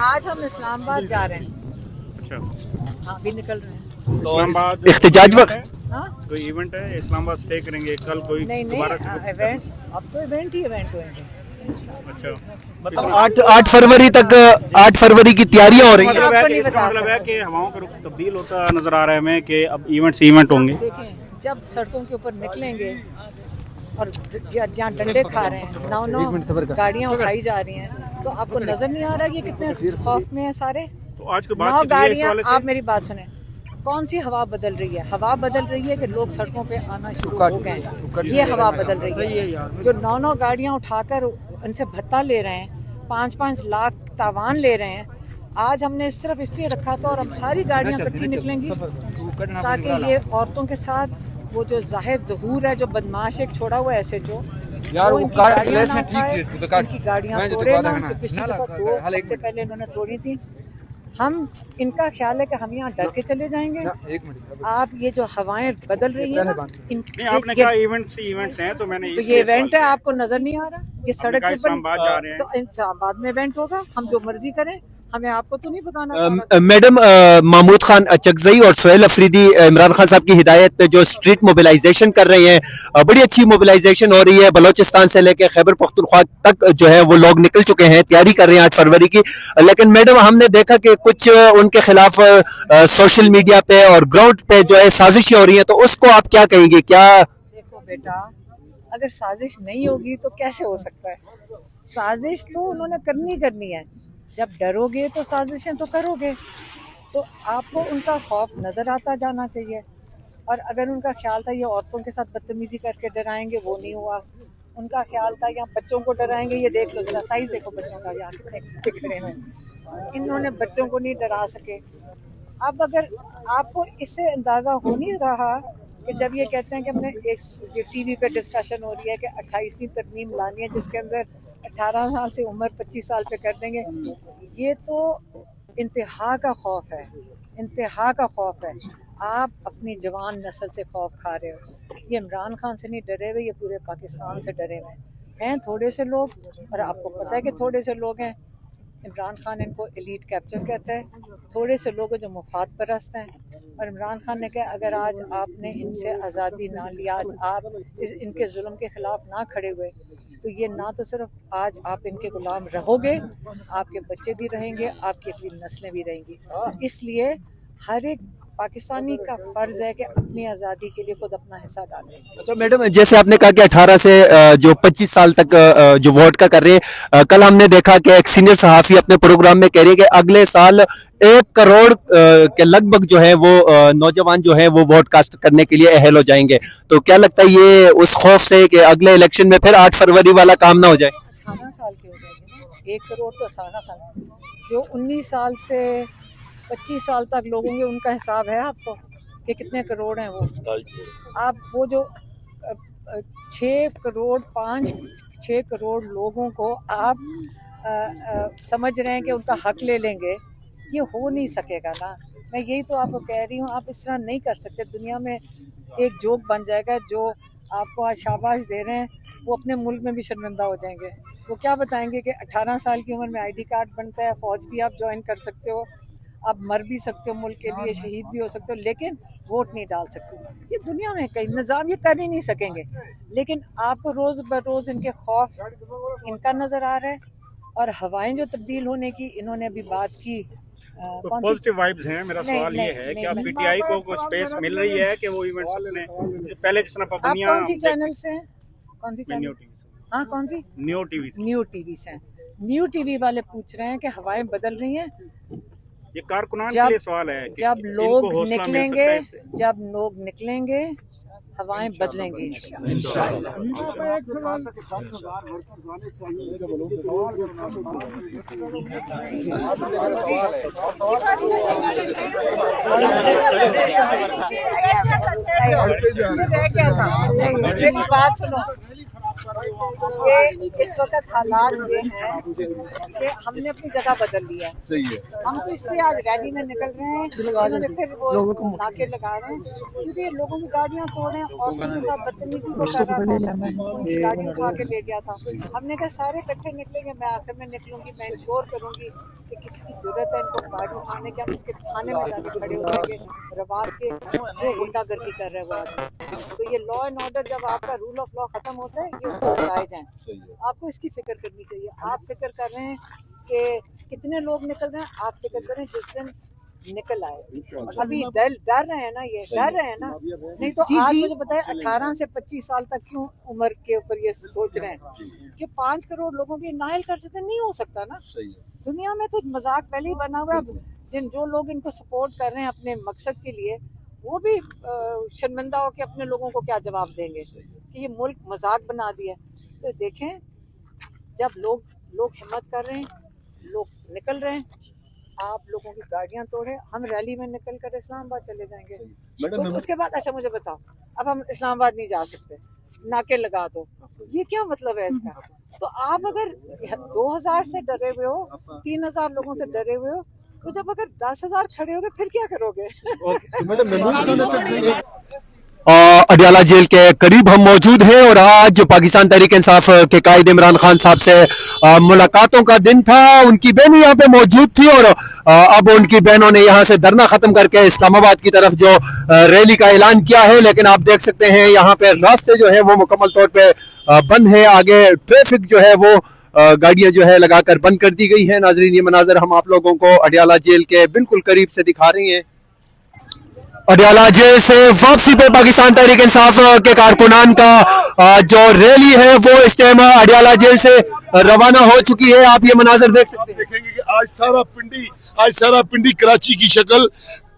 आज हम इस्लामाबाद जा रहे हैं। अच्छा, हाँ, अभी निकल रहे हैं। इस्लामाबाद इख्तिजाज वक्त हाँ? कोई इवेंट है? इस्लामाबाद स्टे करेंगे कल? कोई नहीं दोबारा से? इवेंट, अब तो इवेंट ही इवेंट होंगे। अच्छा, मतलब 8 फरवरी तक 8 फरवरी की तैयारियां हो रही हैं। मतलब है आपको कि नहीं इसका बता मतलब है सकते। कि हवाओं का रुख तब्दील होता नजर आ रहा है हमें कि अब इवेंट होंगे। देखें, जब सड़कों के ऊपर निकलेंगे और जहाँ डंडे खा रहे हैं, 9 गाड़ियाँ उठाई जा रही हैं, तो आपको नजर नहीं आ रहा कि कितने खौफ में है सारे? तो आज की 9 बात इस गाड़ियाँ। वाले आप से मेरी बात सुने, कौन सी हवा बदल रही है? हवा बदल रही है कि लोग सड़कों पे आना शुरू हो गए हैं, ये हवा बदल रही है। जो 9 गाड़ियाँ उठाकर उनसे भत्ता ले रहे हैं, 5-5 लाख तावान ले रहे हैं। आज हमने इस तरफ इसलिए रखा था और अब सारी गाड़ियाँ इकट्ठी निकलेंगी ताकि ये औरतों के साथ वो जो जाहिद ज़हूर है, जो बदमाश एक छोड़ा हुआ ऐसे जो यार वो इनकी कार गाड़ियाँ क्लैश ना में ठीक उठाए, चीज तो काट इनकी गाड़ियाँ मैं जो तोड़े तो ना, बात जो है पिछली ना दफा हाल 2 एक हफ्ते मिनट पहले इन्होंने तोड़ी थी। हम इनका ख्याल है कि हम यहाँ डर के चले जाएंगे। एक मिनट आप ये जो हवाएं बदल रही है ना, नहीं, आपने कहा इवेंट्स हैं, तो मैंने तो ये इवेंट है, आपको नजर नहीं आ रहा? ये सड़क के इस्लामाबाद जा रहे ऊपर, हैं। तो इस्लामाबाद में इवेंट होगा, हम जो मर्जी करें, हमें आपको तो नहीं बताना। मैडम, महमूद खान चकजई और सोहेल अफरीदी इमरान खान साहब की हिदायत पे जो स्ट्रीट मोबिलाइजेशन कर रहे हैं, बड़ी अच्छी मोबिलाइजेशन हो रही है। बलोचिस्तान से लेकर खैबर पख्तूनख्वा तक जो है वो लोग निकल चुके हैं, तैयारी कर रहे हैं 8 फरवरी की। लेकिन मैडम, हमने देखा कि कुछ उनके खिलाफ सोशल मीडिया पे और ग्राउंड पे जो है साजिशें हो रही हैं, तो उसको आप क्या कहेंगे? क्या देखो बेटा, अगर साजिश नहीं होगी तो कैसे हो सकता है? साजिश तो उन्होंने करनी है। जब डरोगे तो साजिशें तो करोगे। तो आपको उनका खौफ नजर आता जाना चाहिए। और अगर उनका ख्याल था ये औरतों के साथ बदतमीजी करके डराएंगे, वो नहीं हुआ। उनका ख्याल था यहाँ बच्चों को डराएंगे, ये देख लो जरा साइज देखो बच्चों का, यहाँ कितने दिख रहे हैं। इन्होंने बच्चों को नहीं डरा सके। अब अगर आपको इससे अंदाज़ा हो नहीं रहा कि जब ये कहते हैं कि हमने एक ये टीवी पे डिस्कशन हो रही है कि 28वीं तरमीम लानी है जिसके अंदर 18 साल से उम्र 25 साल पे कर देंगे, ये तो इंतहा का खौफ है, इंतहा का खौफ है। आप अपनी जवान नस्ल से खौफ खा रहे हो। ये इमरान खान से नहीं डरे हुए, ये पूरे पाकिस्तान से डरे हुए हैं थोड़े से लोग। और आपको पता है कि थोड़े से लोग हैं, इमरान खान इनको एलीट कैप्चर कहता है। थोड़े से लोग जो मुफाद परस्त हैं, और इमरान खान ने कहा अगर आज आपने इनसे आज़ादी ना ली, आज आप इनके जुल्म के ख़िलाफ़ ना खड़े हुए, तो ये ना तो सिर्फ आज आप इनके गुलाम रहोगे, आपके बच्चे भी रहेंगे, आपकी अगली नस्लें भी रहेंगी। इसलिए हर एक पाकिस्तानी का फ़र्ज़ है कि अपनी आज़ादी के लिए खुद अपना हिस्सा डालें। अच्छा मैडम, जैसे आपने कहा कि 18 से जो 25 साल तक जो वोट का कर रहे हैं, कल हमने देखा कि एक सीनियर सहाफ़ी अपने प्रोग्राम में कह रही है कि अगले साल 1 करोड़ के लगभग जो है वो नौजवान जो है वो वोट कास्ट करने के लिए अहल हो जाएंगे। तो क्या लगता है ये उस खौफ से कि अगले इलेक्शन में फिर 8 फरवरी वाला काम ना हो जाए? 18 साल के हो जाएंगे ना, 1 करोड़ तो 18 साल। जो 19 साल से 25 साल तक लोग होंगे, उनका हिसाब है आपको कि कितने करोड़ हैं वो? आप वो जो 6 करोड़ 5-6 करोड़ लोगों को आप समझ रहे हैं कि उनका हक ले लेंगे, ये हो नहीं सकेगा ना। मैं यही तो आपको कह रही हूँ, आप इस तरह नहीं कर सकते। दुनिया में एक जोक बन जाएगा, जो आपको आज शाबाश दे रहे हैं वो अपने मुल्क में भी शर्मिंदा हो जाएंगे। वो क्या बताएंगे कि 18 साल की उम्र में आईडी कार्ड बनता है, फ़ौज भी आप ज्वाइन कर सकते हो, आप मर भी सकते हो मुल्क के लिए, शहीद भी हो सकते हो, लेकिन वोट नहीं डाल सकते। ये दुनिया में कई निज़ाम ये कर ही नहीं सकेंगे। लेकिन आपको रोज़ बरोज़ इनके खौफ इनका नज़र आ रहा है। और हवाएं जो तब्दील होने की इन्होंने अभी बात की, तो कौन सी पॉजिटिव वाइब्स हैं। मेरा नहीं, सवाल ये नहीं, है कि नहीं, अब नहीं। पीटीआई को स्पेस मिल रही है कि वो इवेंट्स अपने पहले जिस तरह आप पाबंदियां कौन सी चैनल से हैं? कौन सी न्यू चैनल? टीवी हाँ, कौन सी? न्यू टीवी से। न्यू टीवी से हैं। न्यू टीवी वाले पूछ रहे हैं कि हवाएं बदल रही हैं। ये कारकुनान के लिए सवाल है कि जब इनको लोग हौसला मिल निकलेंगे, सकता है इससे? जब लोग निकलेंगे हवाएं बदलेंगी इंशाअल्लाह। मेरी बात सुनो, ये इस वक्त हालात ये हैं कि हमने अपनी जगह बदल लिया है। सही है। हम तो इसलिए आज रैली में निकल रहे हैं, इन्होंने फिर वो नाके लगा रहे हैं क्योंकि लोगों की गाड़ियां तोड़ रहे हैं और उनके साथ बदतमीजी को कर रहा था, उनकी गाड़ी उठा के ले गया था। हमने कहा सारे इकट्ठे निकलेंगे, मैं आखिर में निकलूंगी, मैं इंश्योर करूंगी कि किसी की जरूरत है इनको गाड़ी उठाने के, हम उसके थाने में जाके खड़े हो जाएंगे। रवात के जो गुंडागर्दी कर रहे हैं वो आदमी, तो ये लॉ एंड ऑर्डर जब आपका रूल ऑफ लॉ खत्म होता है ये उसको हटाए जाएं। आपको इसकी फिक्र करनी चाहिए। आप फिक्र कर रहे हैं कि कितने लोग निकल रहे हैं, आप फिक्र करें जिस दिन निकल आए। अभी डर रहे हैं ना, ये डर रहे हैं ना, नहीं तो आज मुझे बताया 18 से 25 साल तक क्यों उम्र के ऊपर ये सोच रहे हैं कि 5 करोड़ लोगों की नाइल कर सकते, नहीं हो सकता ना। दुनिया में तो मजाक पहले ही बना हुआ है। जो लोग इनको सपोर्ट कर रहे हैं अपने मकसद के लिए, वो भी शर्मिंदा हो के अपने लोगों को क्या जवाब देंगे कि ये मुल्क मजाक बना दिया। तो देखें, जब लोग हिम्मत कर रहे हैं, लोग निकल रहे हैं, आप लोगों की गाड़ियां तोड़े, हम रैली में निकल कर इस्लामाबाद चले जाएंगे। तो उसके बाद अच्छा मुझे बताओ, अब हम इस्लामाबाद नहीं जा सकते, नाके लगा दो, ये क्या मतलब है इसका? तो आप अगर 2000 से डरे हुए हो, 3000 लोगों से डरे हुए हो, तो जब अगर 10,000 खड़े हो गए फिर क्या करोगे? अडियाला जेल के करीब हम मौजूद हैं और आज पाकिस्तान तहरीक इंसाफ के कायद इमरान खान साहब से मुलाकातों का दिन था। उनकी बहन यहाँ पे मौजूद थी और अब उनकी बहनों ने यहाँ से धरना खत्म करके इस्लामाबाद की तरफ जो रैली का ऐलान किया है। लेकिन आप देख सकते हैं यहाँ पे रास्ते जो है वो मुकम्मल तौर पे बंद है, आगे ट्रैफिक जो है वो गाड़ियां जो है लगाकर बंद कर दी गई है। नाजरीन, ये मनाजर हम आप लोगों को अडियाला जेल के बिल्कुल करीब से दिखा रहे हैं। अडियाला जेल से वापसी पे पाकिस्तान तहरीक इंसाफ के कारकुनान का जो रैली है वो इस टाइम अडियाला जेल से रवाना हो चुकी है। आप ये मनाजर देख सकते हैं। देखेंगे कि आज सारा पिंडी कराची की शक्ल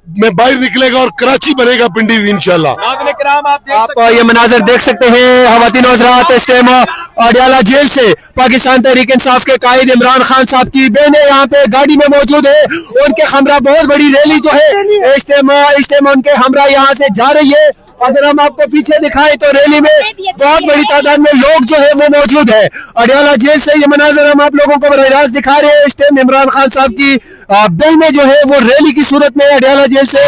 में बाहर निकलेगा और कराची बनेगा पिंडी इंशाल्लाह। आप ये मनाजर देख सकते हैं। खवातीन और हज़रात, इस टाइम अडियाला जेल से पाकिस्तान तहरीक इंसाफ के कायद इमरान खान साहब की बहनें यहाँ पे गाड़ी में मौजूद है। उनके हमरा बहुत बड़ी रैली जो है इस टाइम उनके हमरा यहाँ से जा रही है। अगर हम आपको पीछे दिखाएं तो रैली में बहुत बड़ी तादाद में लोग जो है वो मौजूद है। अडियाला जेल से ये मनाजर हम आप लोगों को बराह रास्त दिखा रहे हैं। इस टाइम इमरान खान साहब की बहनें जो है वो रैली की सूरत में अडियाला जेल से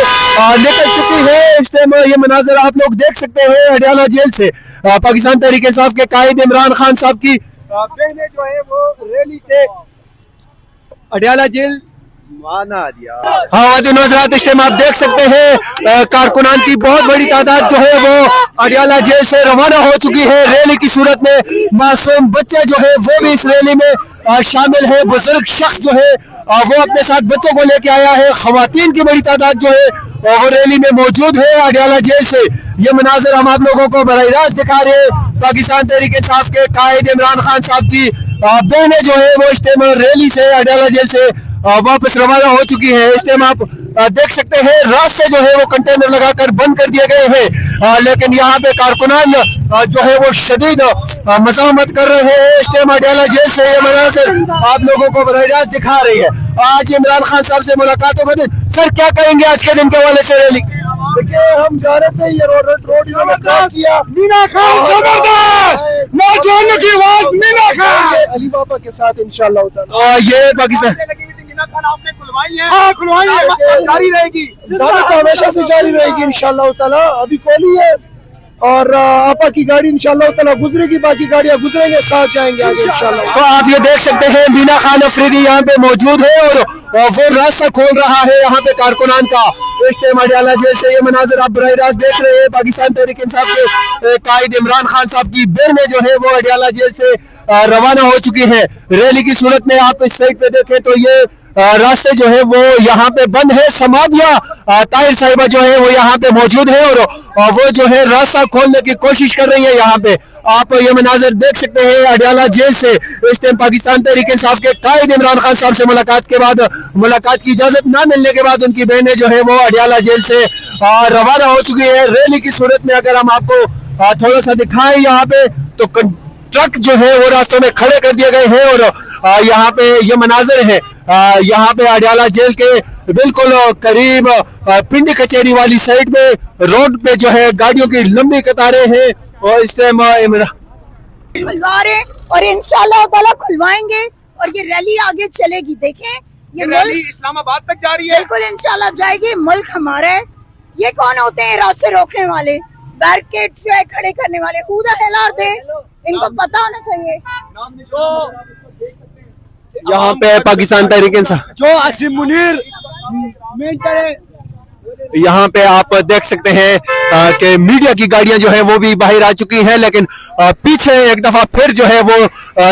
निकल चुकी है। इस टाइम ये मनाजर आप लोग देख सकते हैं। अडियाला जेल से पाकिस्तान तहरीक इंसाफ के कायद इमरान खान साहब की बहनें जो है वो रैली से अडियाला जेल इस टाइम आप देख सकते हैं कारकुनान की बहुत बड़ी तादाद जो है वो अडियाला जेल से रवाना हो चुकी है। रैली की सूरत में मासूम बच्चे जो है वो भी इस रैली में शामिल है। बुजुर्ग शख्स जो है वो अपने साथ बच्चों को लेके आया है। खवातीन की बड़ी तादाद जो है वो रैली में मौजूद है। अडियाला जेल से ये मनाजर हम आप लोगों को बराह रास्त दिखा रहे हैं। पाकिस्तान तहरीक इंसाफ के कायद इमरान खान साहब की बहनें जो है वो इस टाइम रैली से अडियाला जेल से वापस रवाना हो चुकी है। इस टाइम आप देख सकते हैं रास्ते जो है वो कंटेनर लगाकर बंद कर दिए गए हैं। लेकिन यहाँ पे कारकुनान जो है वो शदीद मज़ाहमत कर रहे हैं। इस टाइम अडियाला जेल से ये मनाज़िर आप लोगों को बराह रास्त दिखा रही है। आज इमरान खान साहब से मुलाकातों का दिन। सर, क्या कहेंगे आज के दिन के हवाले से रैली? देखिए, हम जा रहे थे, ये रोड इन्होंने क्रॉस किया। मीना खान जबरदस्त, नौजवानों की आवाज मीना खान अली बाबा के साथ इंशाल्लाह। ये पाकिस्तान आपने खुलवाई है, जारी रहेगी, हमेशा से जारी रहेगी इंशाल्लाह ताला। अभी खोली है और आपा की गाड़ी इंशाल्लाह ताला गुजरेगी, बाकी गाड़ियां गुजरेंगे, साथ जाएंगे आगे इंशाल्लाह। तो आप ये देख सकते हैं मीना खान अफरीदी यहाँ पे मौजूद है और वो रास्ता खोल रहा है यहाँ पे कारकुनान का। इस टाइम अडियाला जेल से ये मनाजर आप बराह रास्त देख रहे हैं। पाकिस्तान तहरीक इंसाफ के कायद इमरान खान साहब की बहनें जो है वो अडियाला जेल से रवाना हो चुकी है। रैली की सूरत में आप इस साइड पे देखें तो ये रास्ते जो है वो यहाँ पे बंद है। समाबिया ताहिर साहिबा जो है वो यहाँ पे मौजूद है और वो जो है रास्ता खोलने की कोशिश कर रही है। यहाँ पे आप ये मनाजर देख सकते हैं अडियाला जेल से। इस टाइम पाकिस्तान तहरीक इंसाफ के कायद इमरान खान साहब से मुलाकात के बाद, मुलाकात की इजाजत ना मिलने के बाद उनकी बहनें जो है वो अडियाला जेल से रवाना हो चुकी है। रैली की सूरत में अगर हम आपको थोड़ा सा दिखाएं, यहाँ पे तो ट्रक जो है वो रास्तों में खड़े कर दिए गए हैं और यहाँ पे ये मनाजर है। यहाँ पे अडियाला जेल के बिल्कुल करीब पिंडी कचहरी वाली साइड में रोड पे जो है गाड़ियों की लंबी कतारें हैं। और इस टाइम खुलवा रहे हैं और इंशाल्लाह ताला खुलवाएंगे और ये रैली आगे चलेगी। देखें ये रैली इस्लामाबाद तक जा रही है। बिल्कुल इंशाल्लाह जाएगी। मुल्क हमारा है। ये कौन होते हैं रास्ते रोकने वाले, बैरिकेड्स जो है खड़े करने वाले? खुदा हिलार दे, इनको पता होना चाहिए। यहाँ पे पाकिस्तान तहरीक इंसाफ जो आसिम मुनीर यहाँ पे आप देख सकते हैं कि मीडिया की गाड़ियां जो है वो भी बाहर आ चुकी हैं, लेकिन पीछे एक दफा फिर जो है वो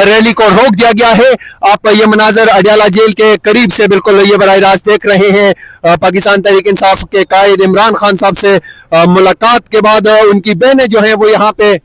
रैली को रोक दिया गया है। आप ये मनाजर अडियाला जेल के करीब से बिल्कुल ये बराह रास्त देख रहे हैं। पाकिस्तान तहरीक इंसाफ के कायद इमरान खान साहब से मुलाकात के बाद उनकी बहनें जो है वो यहाँ पे